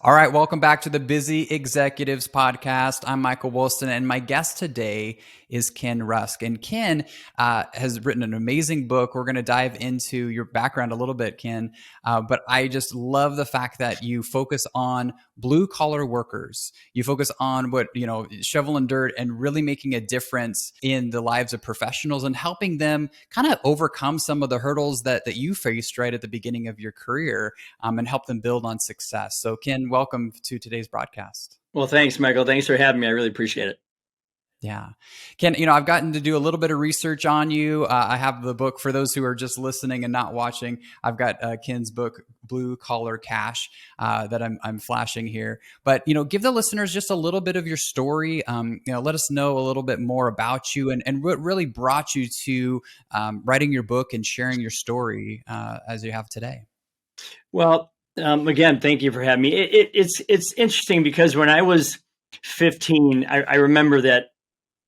All right, welcome back to the Busy Executives Podcast. I'm Michael Wolsten, and my guest today is Ken Rusk. And Ken has written an amazing book. We're going to dive into your background a little bit, Ken. But I just love the fact that you focus on blue collar workers. You focus on shovel and dirt, and really making a difference in the lives of professionals and helping them kind of overcome some of the hurdles that you faced right at the beginning of your career, and help them build on success. So Ken, welcome to today's broadcast. Well, thanks, Michael. Thanks for having me. I really appreciate it. Yeah. Ken, I've gotten to do a little bit of research on you. I have the book for those who are just listening and not watching. I've got Ken's book, Blue Collar Cash, that I'm flashing here. But, give the listeners just a little bit of your story. Let us know a little bit more about you and what really brought you to writing your book and sharing your story as you have today. Well, again, thank you for having me. It's interesting because when I was 15, I remember that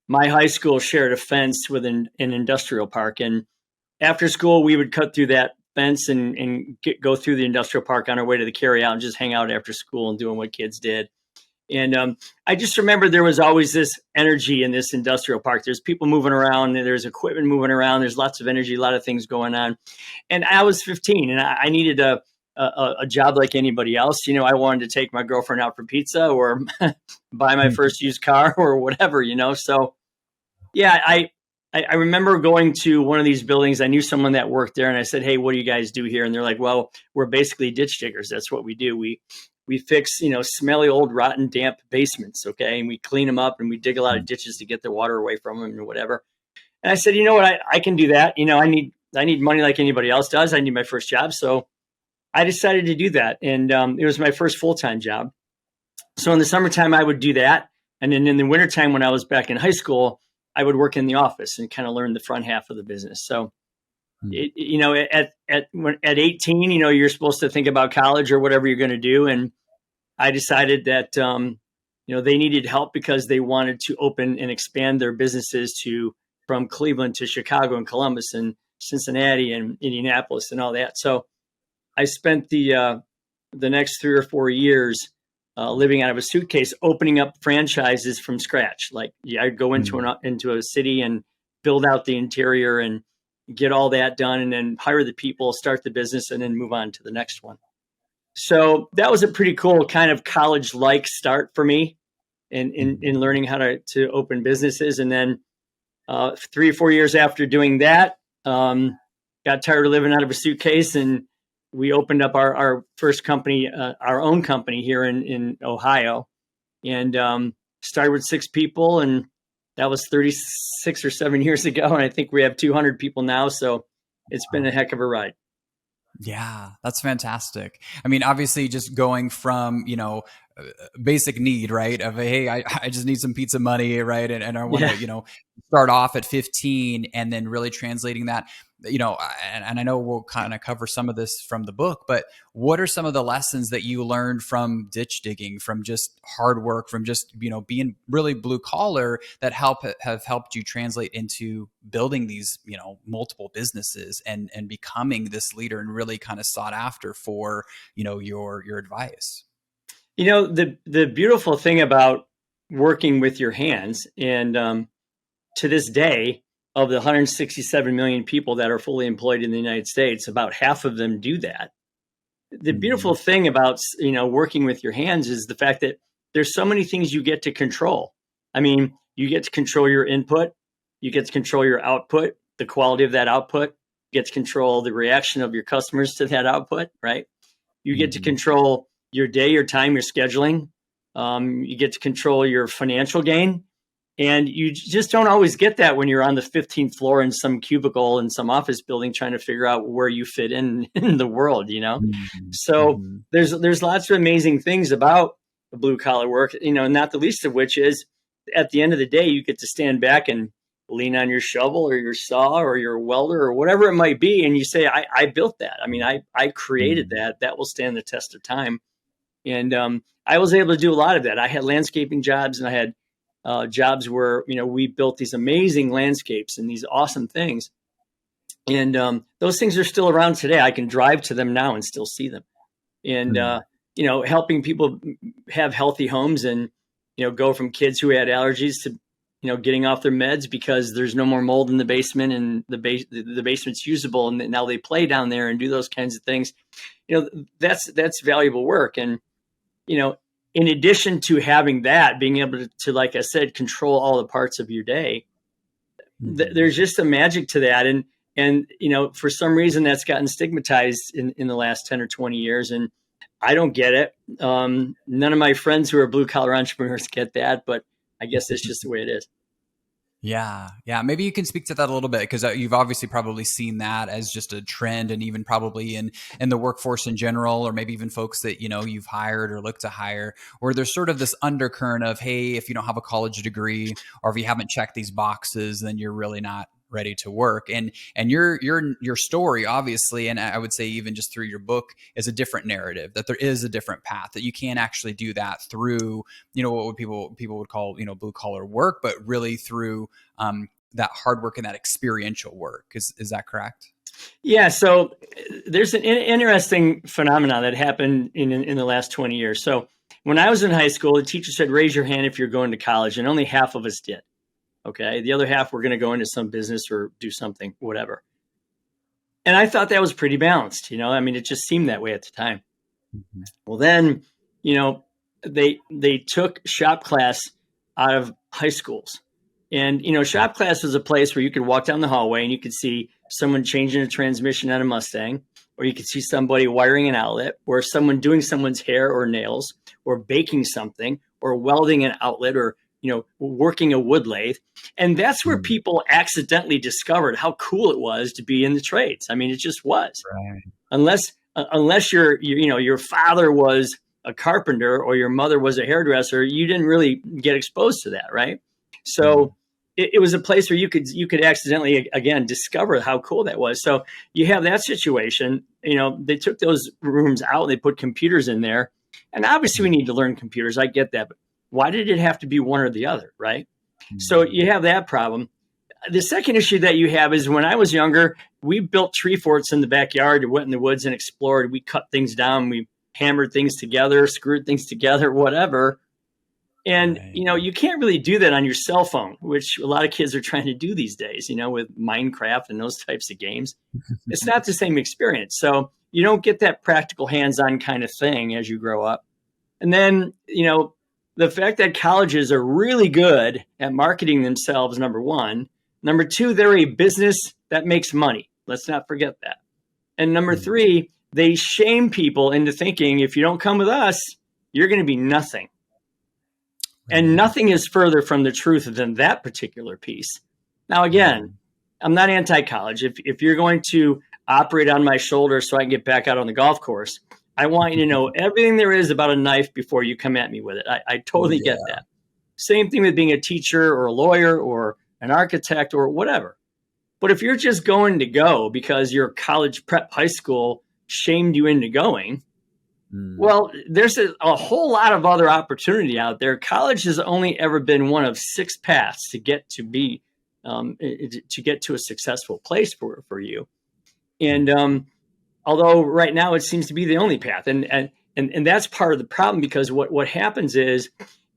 my high school shared a fence with an industrial park. And after school, we would cut through that fence and go through the industrial park on our way to the carryout and just hang out after school and doing what kids did. And I just remember there was always this energy in this industrial park. There's people moving around, there's equipment moving around, there's lots of energy, a lot of things going on. And I was 15 and I needed a job like anybody else. I wanted to take my girlfriend out for pizza or buy my first used car or whatever, So yeah, I remember going to one of these buildings. I knew someone that worked there and I said, "Hey, what do you guys do here?" And they're like, "Well, we're basically ditch diggers. That's what we do. We fix, smelly, old, rotten, damp basements. Okay. And we clean them up and we dig a lot of ditches to get the water away from them and whatever." And I said, "You know what? I can do that. I need money like anybody else does. I need my first job." So I decided to do that. And it was my first full-time job. So in the summertime, I would do that. And then in the wintertime, when I was back in high school, I would work in the office and kind of learn the front half of the business. So, at 18, you're supposed to think about college or whatever you're going to do. And I decided that, they needed help because they wanted to open and expand their businesses from Cleveland to Chicago and Columbus and Cincinnati and Indianapolis and all that. So I spent the next 3 or 4 years living out of a suitcase, opening up franchises from scratch. Like I'd go into a city and build out the interior and get all that done, and then hire the people, start the business, and then move on to the next one. So that was a pretty cool kind of college-like start for me in learning how to open businesses. And then 3 or 4 years after doing that, got tired of living out of a suitcase, and we opened up our first company, our own company here in Ohio, and started with 6 people. And that was 36 or 7 years ago. And I think we have 200 people now. So it's been a heck of a ride. Yeah, that's fantastic. I mean, obviously just going from, basic need, right? Of, hey, I just need some pizza money, right? And I want to, start off at 15 and then really translating that, and I know we'll kind of cover some of this from the book, but what are some of the lessons that you learned from ditch digging, from just hard work, from just, being really blue collar that have helped you translate into building these, multiple businesses and becoming this leader and really kind of sought after for, your advice? The beautiful thing about working with your hands, and to this day, of the 167 million people that are fully employed in the United States, about half of them do that. The beautiful thing about, working with your hands is the fact that there's so many things you get to control. I mean, you get to control your input, you get to control your output, the quality of that output, you get to control the reaction of your customers to that output, right? You get to control your day, your time, your scheduling. You get to control your financial gain. And you just don't always get that when you're on the 15th floor in some cubicle in some office building trying to figure out where you fit in the world, So there's lots of amazing things about the blue collar work, not the least of which is at the end of the day, you get to stand back and lean on your shovel or your saw or your welder or whatever it might be. And you say, I built that. I mean, I created that. That will stand the test of time. And I was able to do a lot of that. I had landscaping jobs and I had jobs where, we built these amazing landscapes and these awesome things. And those things are still around today. I can drive to them now and still see them. And helping people have healthy homes and, go from kids who had allergies to, getting off their meds because there's no more mold in the basement and the basement's usable. And now they play down there and do those kinds of things. That's valuable work. And, in addition to having that, being able to, like I said, control all the parts of your day, there's just a magic to that. And, for some reason that's gotten stigmatized in the last 10 or 20 years. And I don't get it. None of my friends who are blue collar entrepreneurs get that, but I guess it's just the way it is. Yeah. Yeah. Maybe you can speak to that a little bit, because you've obviously probably seen that as just a trend, and even probably in the workforce in general, or maybe even folks that, you've hired or look to hire, where there's sort of this undercurrent of, hey, if you don't have a college degree, or if you haven't checked these boxes, then you're really not ready to work. And your story, obviously, and I would say even just through your book, is a different narrative, that there is a different path, that you can actually do that through, what would people would call, blue collar work, but really through that hard work and that experiential work. Is that correct? Yeah. So there's an interesting phenomenon that happened in the last 20 years. So when I was in high school, the teacher said, raise your hand if you're going to college, and only half of us did. Okay. The other half were going to go into some business or do something, whatever. And I thought that was pretty balanced. it just seemed that way at the time. Mm-hmm. Well, then, they took shop class out of high schools. And, shop class was a place where you could walk down the hallway and you could see someone changing a transmission on a Mustang, or you could see somebody wiring an outlet, or someone doing someone's hair or nails, or baking something, or welding an outlet, or working a wood lathe. And that's where people accidentally discovered how cool it was to be in the trades. It just was. Right. Unless your father was a carpenter or your mother was a hairdresser, you didn't really get exposed to that, right? So it was a place where you could accidentally, again, discover how cool that was. So you have that situation. They took those rooms out and they put computers in there. And obviously we need to learn computers. I get that. But why did it have to be one or the other, right? Mm-hmm. So you have that problem. The second issue that you have is, when I was younger, we built tree forts in the backyard, went in the woods and explored. We cut things down. We hammered things together, screwed things together, whatever. And, right. You can't really do that on your cell phone, which a lot of kids are trying to do these days, with Minecraft and those types of games. It's not the same experience. So you don't get that practical hands-on kind of thing as you grow up. And then, the fact that colleges are really good at marketing themselves, number one. Number two, they're a business that makes money. Let's not forget that. And number three, they shame people into thinking, if you don't come with us, you're going to be nothing. And nothing is further from the truth than that particular piece. Now, again, I'm not anti-college. If you're going to operate on my shoulder so I can get back out on the golf course, I want you to know everything there is about a knife before you come at me with it. I totally get that. Same thing with being a teacher or a lawyer or an architect or whatever. But if you're just going to go because your college prep high school shamed you into going, well, there's a whole lot of other opportunity out there. College has only ever been one of 6 paths to get to a successful place for you. And although right now it seems to be the only path, and that's part of the problem, because what happens is,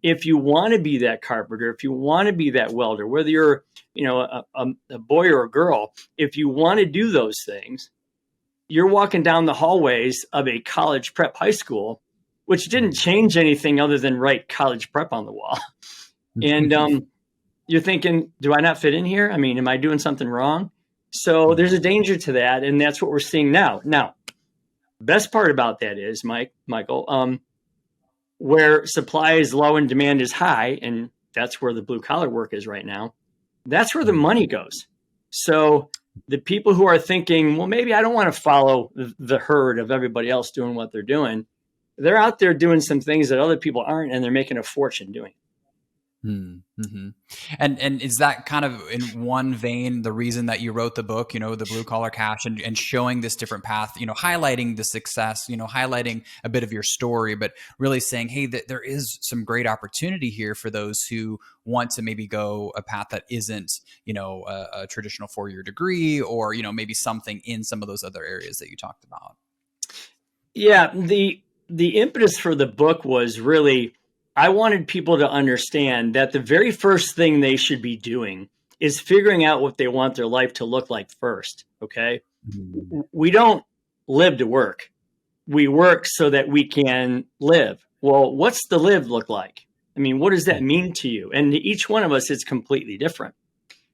if you want to be that carpenter, if you want to be that welder, whether you're a boy or a girl, if you want to do those things, you're walking down the hallways of a college prep high school, which didn't change anything other than write college prep on the wall. And you're thinking, do I not fit in here? Am I doing something wrong? So there's a danger to that. And that's what we're seeing now. Now, best part about that is, Michael, where supply is low and demand is high, and that's where the blue collar work is right now, that's where the money goes. So the people who are thinking, well, maybe I don't want to follow the herd of everybody else doing what they're doing, they're out there doing some things that other people aren't, and they're making a fortune doing it. Mm-hmm. And is that kind of in one vein the reason that you wrote the book, the Blue Collar Cash, and showing this different path, highlighting the success, highlighting a bit of your story, but really saying, hey, that there is some great opportunity here for those who want to maybe go a path that isn't, a traditional 4-year degree, or, maybe something in some of those other areas that you talked about? Yeah. the impetus for the book was really, I wanted people to understand that the very first thing they should be doing is figuring out what they want their life to look like first. Okay. Mm. We don't live to work. We work so that we can live. Well, what's the live look like? I mean, what does that mean to you? And to each one of us, it's completely different.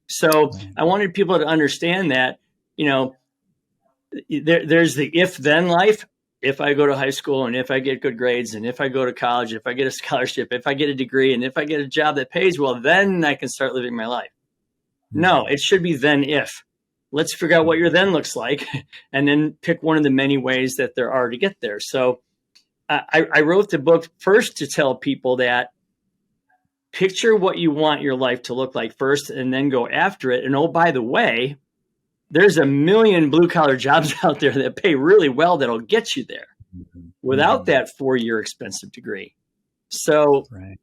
So Right. I wanted people to understand that, there's the if then life. If I go to high school and if I get good grades and if I go to college, if I get a scholarship, if I get a degree and if I get a job that pays well, then I can start living my life. No, it should be then if. Let's figure out what your then looks like and then pick one of the many ways that there are to get there. So I wrote the book first to tell people that picture what you want your life to look like first and then go after it. And oh, by the way, there's a million blue collar jobs out there that pay really well that'll get you there without that 4-year expensive degree. So Right.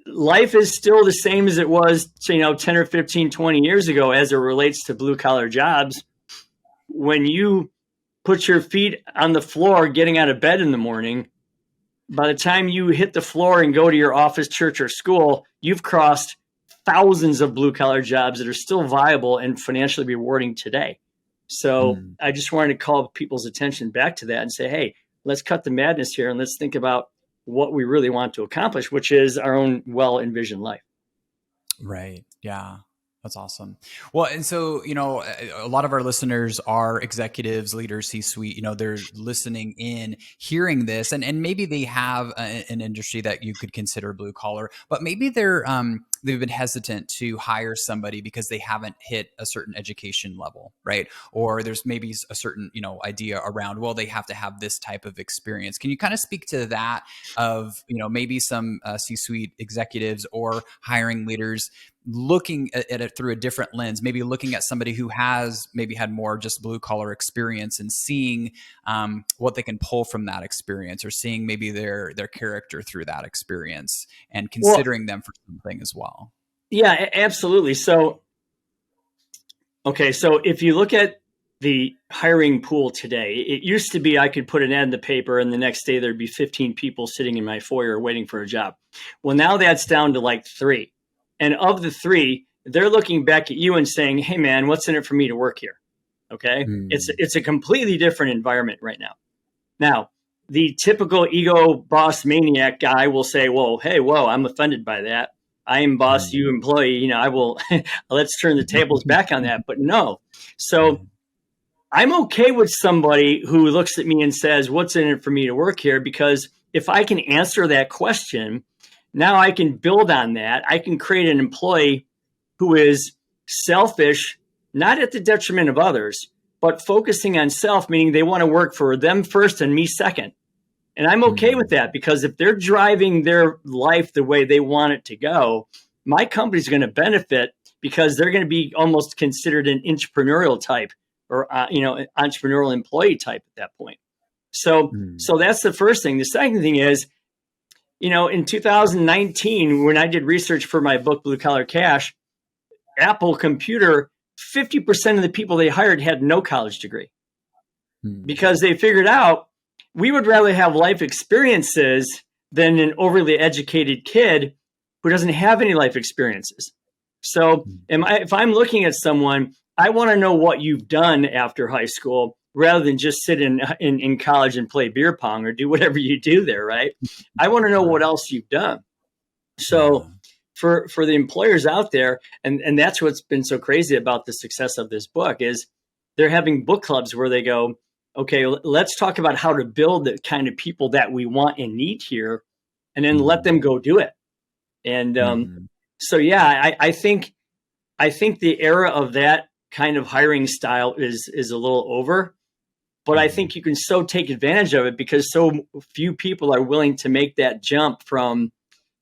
life is still the same as it was, 10 or 15, 20 years ago as it relates to blue collar jobs. When you put your feet on the floor getting out of bed in the morning, by the time you hit the floor and go to your office, church, or school, you've crossed thousands of blue collar jobs that are still viable and financially rewarding today. So I just wanted to call people's attention back to that and say, hey, let's cut the madness here and let's think about what we really want to accomplish, which is our own well-envisioned life. Right. Yeah. That's awesome. Well, and so, a lot of our listeners are executives, leaders, C-suite, they're listening in, hearing this, and maybe they have an industry that you could consider blue collar, but maybe they've been hesitant to hire somebody because they haven't hit a certain education level, right? Or there's maybe a certain, idea around, well, they have to have this type of experience. Can you kind of speak to that of, maybe some C-suite executives or hiring leaders looking at it through a different lens, maybe looking at somebody who has maybe had more just blue collar experience and seeing what they can pull from that experience, or seeing maybe their character through that experience and considering them for something as well? Yeah, absolutely. So if you look at the hiring pool today, it used to be I could put an ad in the paper and the next day there'd be 15 people sitting in my foyer waiting for a job. Well, now that's down to like 3. And of the 3, they're looking back at you and saying, hey, man, what's in it for me to work here? Okay. It's a completely different environment right now. Now, the typical ego boss maniac guy will say, well, hey, whoa, I'm offended by that. I am boss, you employee. I will, let's turn the tables back on that. But no. So I'm okay with somebody who looks at me and says, what's in it for me to work here? Because if I can answer that question, now I can build on that. I can create an employee who is selfish, not at the detriment of others, but focusing on self, meaning they want to work for them first and me second. And I'm okay with that, because if they're driving their life the way they want it to go, my company's going to benefit because they're going to be almost considered an entrepreneurial type or, an entrepreneurial employee type at that point. So that's the first thing. The second thing is, in 2019, when I did research for my book, Blue Collar Cash, Apple Computer, 50% of the people they hired had no college degree because they figured out we would rather have life experiences than an overly educated kid who doesn't have any life experiences. So if I'm looking at someone, I want to know what you've done after high school, rather than just sit in college and play beer pong or do whatever you do there, right? I want to know what else you've done. So for the employers out there, and that's what's been so crazy about the success of this book, is they're having book clubs where they go, okay, let's talk about how to build the kind of people that we want and need here, and then let them go do it. And I think the era of that kind of hiring style is a little over. But I think you can so take advantage of it because so few people are willing to make that jump from,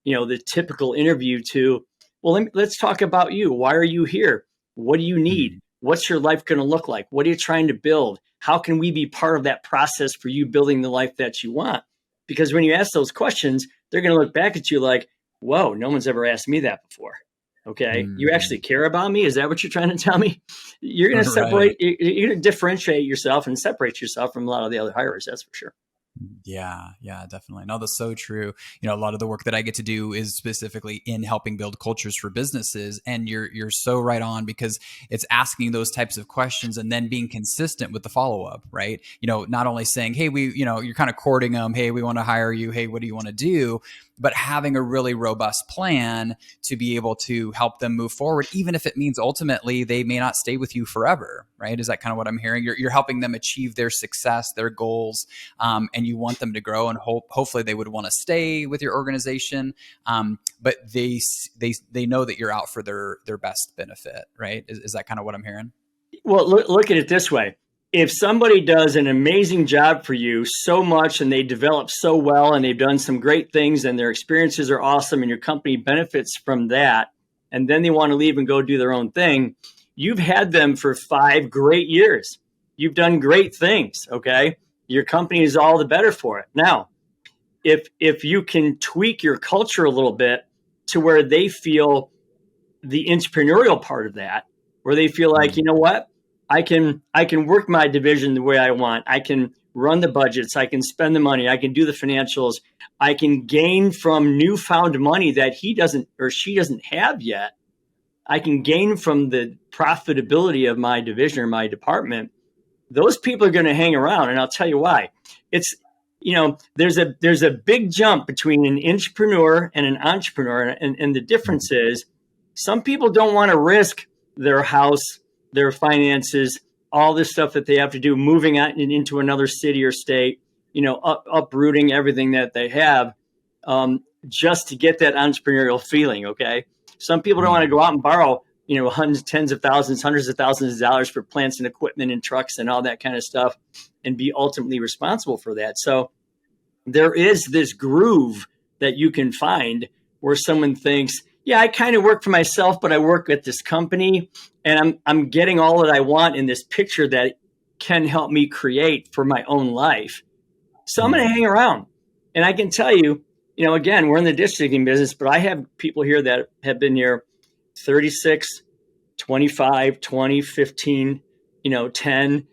the typical interview to, well, let's talk about you. Why are you here? What do you need? What's your life going to look like? What are you trying to build? How can we be part of that process for you building the life that you want? Because when you ask those questions, they're going to look back at you like, whoa, no one's ever asked me that before. Okay. You actually care about me? Is that what you're trying to tell me? You're going to separate, you're going to differentiate yourself and separate yourself from a lot of the other hirers. That's for sure. Yeah, definitely. No, that's so true. A lot of the work that I get to do is specifically in helping build cultures for businesses. And you're so right on, because it's asking those types of questions and then being consistent with the follow up, right? Not only saying, hey, you're kind of courting them, hey, we want to hire you, hey, what do you want to do? But having a really robust plan to be able to help them move forward, even if it means ultimately they may not stay with you forever, right? Is that kind of what I'm hearing? You're helping them achieve their success, their goals, and you want them to grow, and hopefully they would want to stay with your organization. But they know that you're out for their best benefit, right? Is that kind of what I'm hearing? Well, look at it this way. If somebody does an amazing job for you so much and they develop so well and they've done some great things and their experiences are awesome and your company benefits from that, and then they want to leave and go do their own thing, you've had them for 5 great years. You've done great things, okay? Your company is all the better for it. Now, if you can tweak your culture a little bit to where they feel the entrepreneurial part of that, where they feel like, you know what, I can work my division the way I want. I can run the budgets. I can spend the money. I can do the financials. I can gain from newfound money that he doesn't or she doesn't have yet. I can gain from the profitability of my division or my department. Those people are going to hang around, and I'll tell you why. It's, there's a big jump between an entrepreneur and an entrepreneur, and the difference is some people don't want to risk their house, their finances, all this stuff that they have to do, moving out into another city or state, uprooting everything that they have, just to get that entrepreneurial feeling. Okay. Some people don't want to go out and borrow, tens of thousands, hundreds of thousands of dollars for plants and equipment and trucks and all that kind of stuff, and be ultimately responsible for that. So there is this groove that you can find where someone thinks, yeah, I kind of work for myself, but I work at this company and I'm getting all that I want in this picture that can help me create for my own life. So I'm going to hang around. And I can tell you, again, we're in the districting business, but I have people here that have been here 36, 25, 20, 15, 10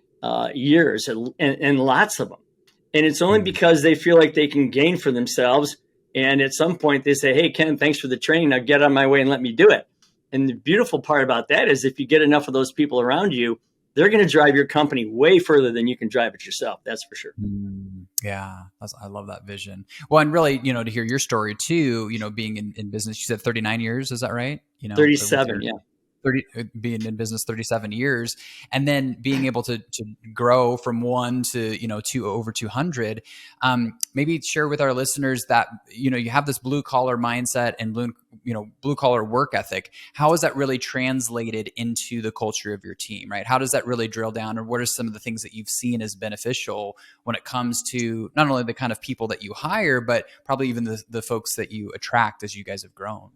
years, and lots of them. And it's only because they feel like they can gain for themselves. And at some point they say, hey, Ken, thanks for the training. Now get on my way and let me do it. And the beautiful part about that is if you get enough of those people around you, they're going to drive your company way further than you can drive it yourself. That's for sure. Yeah, I love that vision. Well, and really, to hear your story too, being in business, you said 39 years, is that right? 37, yeah. 30, being in business 37 years, and then being able to grow from 1 to to over 200. Maybe share with our listeners that you have this blue collar mindset and blue collar work ethic. How is that really translated into the culture of your team, right? How does that really drill down, or what are some of the things that you've seen as beneficial when it comes to not only the kind of people that you hire, but probably even the folks that you attract as you guys have grown?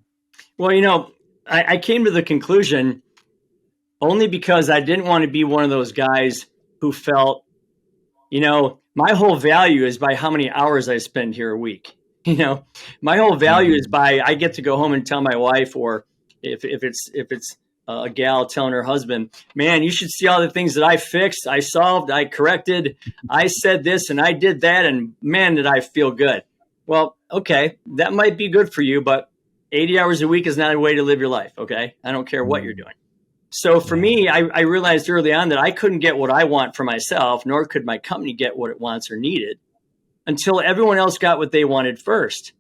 Well, I came to the conclusion only because I didn't want to be one of those guys who felt, my whole value is by how many hours I spend here a week. My whole value is by I get to go home and tell my wife, or if it's a gal telling her husband, man, you should see all the things that I fixed, I solved, I corrected, I said this and I did that, and man, did I feel good. Well, okay, that might be good for you, but 80 hours a week is not a way to live your life. Okay. I don't care what you're doing. So for me, I realized early on that I couldn't get what I want for myself, nor could my company get what it wants or needed until everyone else got what they wanted first.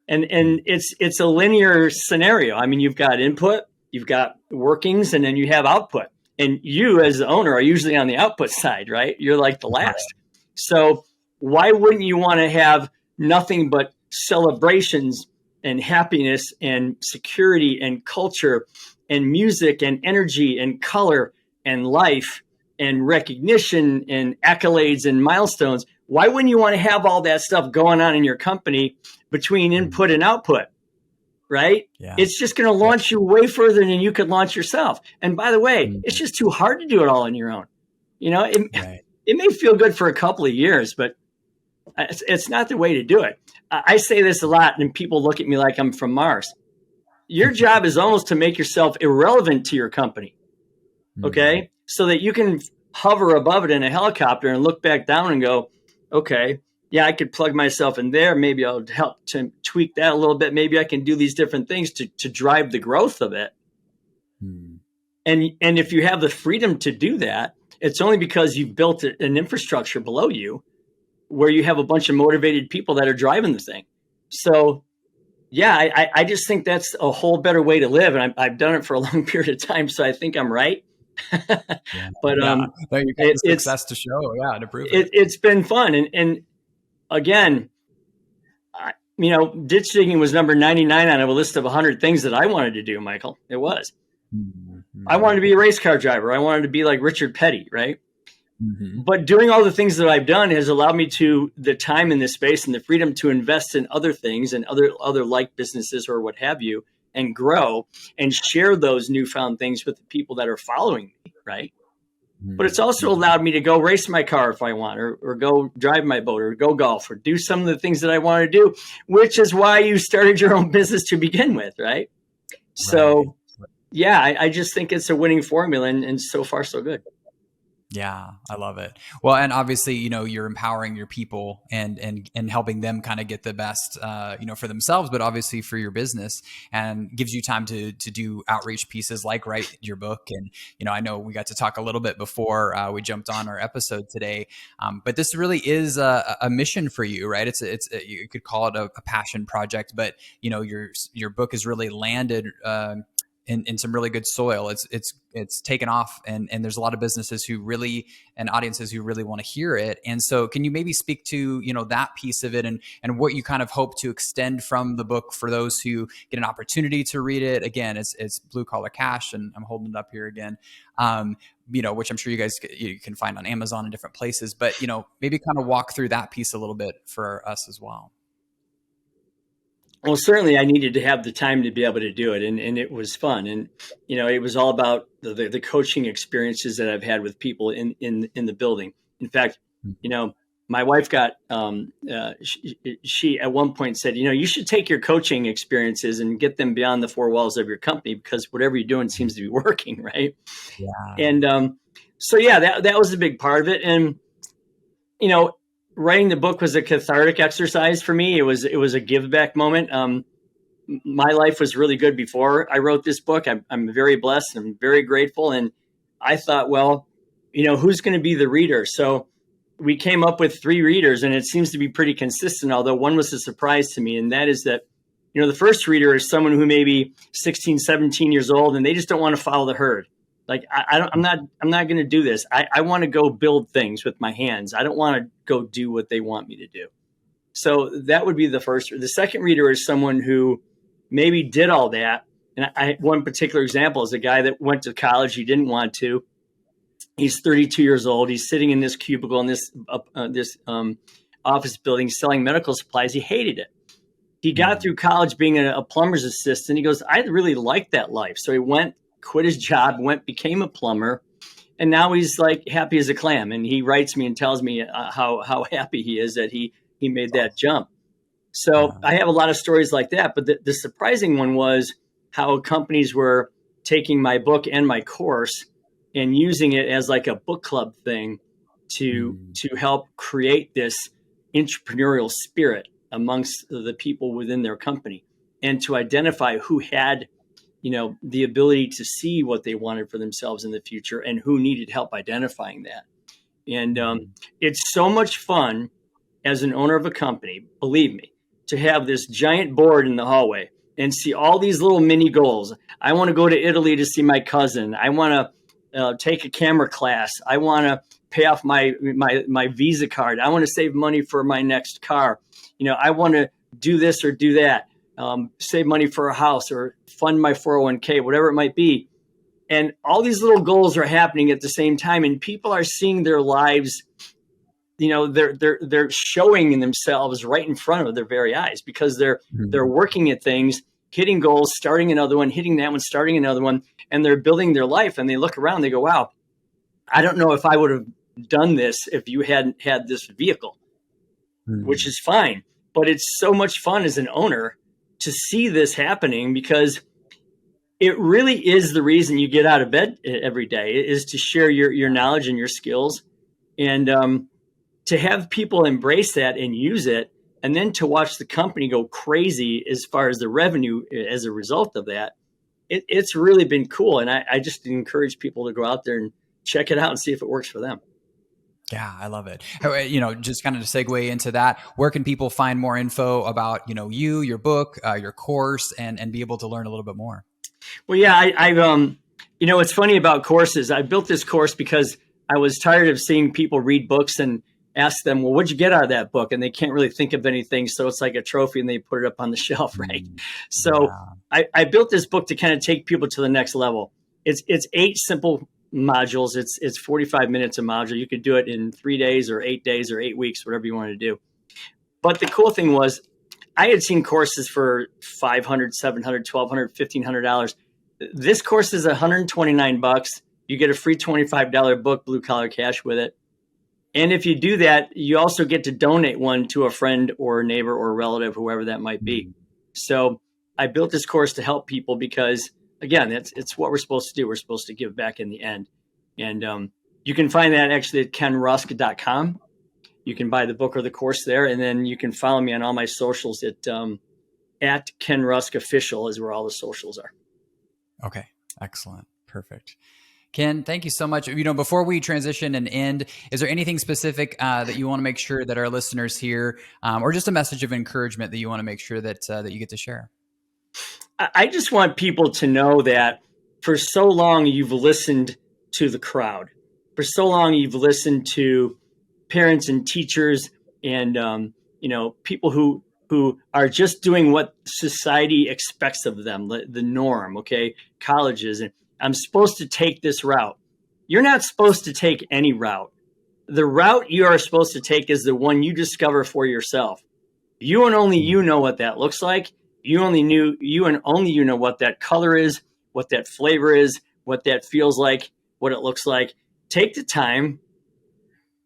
And it's a linear scenario. I mean, you've got input, you've got workings, and then you have output. And you as the owner are usually on the output side, right? You're like the last. So why wouldn't you want to have nothing but celebrations and happiness and security and culture and music and energy and color and life and recognition and accolades and milestones? Why wouldn't you want to have all that stuff going on in your company between input and output? Right? Yeah. It's just going to launch you way further than you could launch yourself. And by the way, it's just too hard to do it all on your own. It may feel good for a couple of years, but it's not the way to do it. I say this a lot, and people look at me like I'm from Mars. Your job is almost to make yourself irrelevant to your company, okay? So that you can hover above it in a helicopter and look back down and go, okay, yeah, I could plug myself in there. Maybe I'll help to tweak that a little bit. Maybe I can do these different things to drive the growth of it. Hmm. And if you have the freedom to do that, it's only because you've built an infrastructure below you where you have a bunch of motivated people that are driving the thing. So yeah, I just think that's a whole better way to live. And I've done it for a long period of time. So I think I'm right. Yeah. But Yeah. No, you got the it's success to show. Yeah. To prove it. it's been fun. And again, ditch digging was number 99 on a list of 100 things that I wanted to do, Michael. It was. I Mm-hmm. wanted to be a race car driver. I wanted to be like Richard Petty, right? Mm-hmm. But doing all the things that I've done has allowed me to the time in this space and the freedom to invest in other things and other like businesses or what have you, and grow and share those newfound things with the people that are following me, right? But it's also Mm-hmm. allowed me to go race my car if I want, or go drive my boat, or go golf, or do some of the things that I want to do, which is why you started your own business to begin with, right? Right. So, yeah, I just think it's a winning formula, and so far, so good. Yeah, I love it. Well, and obviously, you're empowering your people and helping them kind of get the best, for themselves, but obviously for your business, and gives you time to do outreach pieces like write your book. And I know we got to talk a little bit before we jumped on our episode today, but this really is a mission for you, right? You could call it a passion project, but your book has really landed. In some really good soil. It's taken off, and there's a lot of businesses who really, and audiences who really want to hear it. And so can you maybe speak to that piece of it, and what you kind of hope to extend from the book for those who get an opportunity to read it? Again, it's Blue Collar Cash, and I'm holding it up here again, which I'm sure you can find on Amazon and different places, but maybe kind of walk through that piece a little bit for us as well. Well, certainly I needed to have the time to be able to do it. And it was fun. And, it was all about the coaching experiences that I've had with people in the building. In fact, my wife got, she at one point said, you should take your coaching experiences and get them beyond the four walls of your company, because whatever you're doing seems to be working. Right. Yeah. And, so yeah, that was a big part of it. And, writing the book was a cathartic exercise for me. It was a give back moment. My life was really good before I wrote this book. I'm very blessed. I'm very grateful. And I thought, well, who's going to be the reader? So we came up with 3 readers, and it seems to be pretty consistent, although one was a surprise to me. And that is that, the first reader is someone who may be 16, 17 years old, and they just don't want to follow the herd. Like, I'm not going to do this. I want to go build things with my hands. I don't want to go do what they want me to do. So that would be the first. The second reader is someone who maybe did all that. And one particular example is a guy that went to college. He didn't want to. He's 32 years old. He's sitting in this cubicle in this office building selling medical supplies. He hated it. He got through college being a plumber's assistant. He goes, I really like that life. So he quit his job, became a plumber, and now he's like happy as a clam. And he writes me and tells me how happy he is that he made that jump. So I have a lot of stories like that. But the surprising one was how companies were taking my book and my course and using it as like a book club thing to help create this entrepreneurial spirit amongst the people within their company, and to identify who had the ability to see what they wanted for themselves in the future and who needed help identifying that. And it's so much fun as an owner of a company, believe me, to have this giant board in the hallway and see all these little mini goals. I want to go to Italy to see my cousin. I want to take a camera class. I want to pay off my Visa card. I want to save money for my next car. I want to do this or do that. Save money for a house or fund my 401k, whatever it might be. And all these little goals are happening at the same time, and people are seeing their lives, they're showing in themselves right in front of their very eyes, because they're working at things, hitting goals, starting another one, hitting that one, starting another one, and they're building their life. And they look around, they go, wow, I don't know if I would have done this if you hadn't had this vehicle, which is fine. But it's so much fun as an owner to see this happening, because it really is the reason you get out of bed every day, is to share your knowledge and your skills. And to have people embrace that and use it, and then to watch the company go crazy as far as the revenue as a result of that, it's really been cool. And I just encourage people to go out there and check it out and see if it works for them. Yeah, I love it. Just kind of to segue into that, where can people find more info about, you, your book, your course, and be able to learn a little bit more? Well, yeah, I've what's funny about courses, I built this course because I was tired of seeing people read books and ask them, well, what'd you get out of that book? And they can't really think of anything. So it's like a trophy and they put it up on the shelf, right? So I built this book to kind of take people to the next level. It's 8 simple modules. It's 45 minutes a module. You could do it in 3 days or 8 days or 8 weeks, whatever you want to do. But the cool thing was I had seen courses for $500, $700, $1,200, $1,500. This course is $129. You get a free $25 book, Blue Collar Cash, with it. And if you do that, you also get to donate one to a friend or a neighbor or a relative, whoever that might be. So I built this course to help people because, again, it's what we're supposed to do. We're supposed to give back in the end. And you can find that actually at kenrusk.com. You can buy the book or the course there. And then you can follow me on all my socials at Ken Rusk Official is where all the socials are. Okay. Excellent. Perfect. Ken, thank you so much. Before we transition and end, is there anything specific that you want to make sure that our listeners hear, or just a message of encouragement that you want to make sure that you get to share? I just want people to know that for so long you've listened to the crowd. For so long you've listened to parents and teachers and people who are just doing what society expects of them, the norm, okay? Colleges, and I'm supposed to take this route. You're not supposed to take any route. The route you are supposed to take is the one you discover for yourself. You and only you know what that looks like. You and only you know what that color is, what that flavor is, what that feels like, what it looks like. Take the time,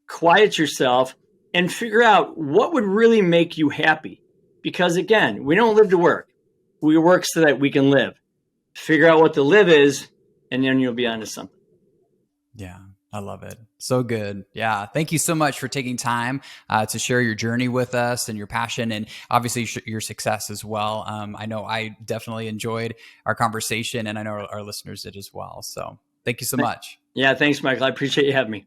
quiet yourself, and figure out what would really make you happy. Because again, we don't live to work. We work so that we can live. Figure out what the live is, and then you'll be onto something. Yeah, I love it. So good. Yeah. Thank you so much for taking time to share your journey with us and your passion and obviously your success as well. I know I definitely enjoyed our conversation and I know our listeners did as well. So thank you so much. Yeah. Thanks, Michael. I appreciate you having me.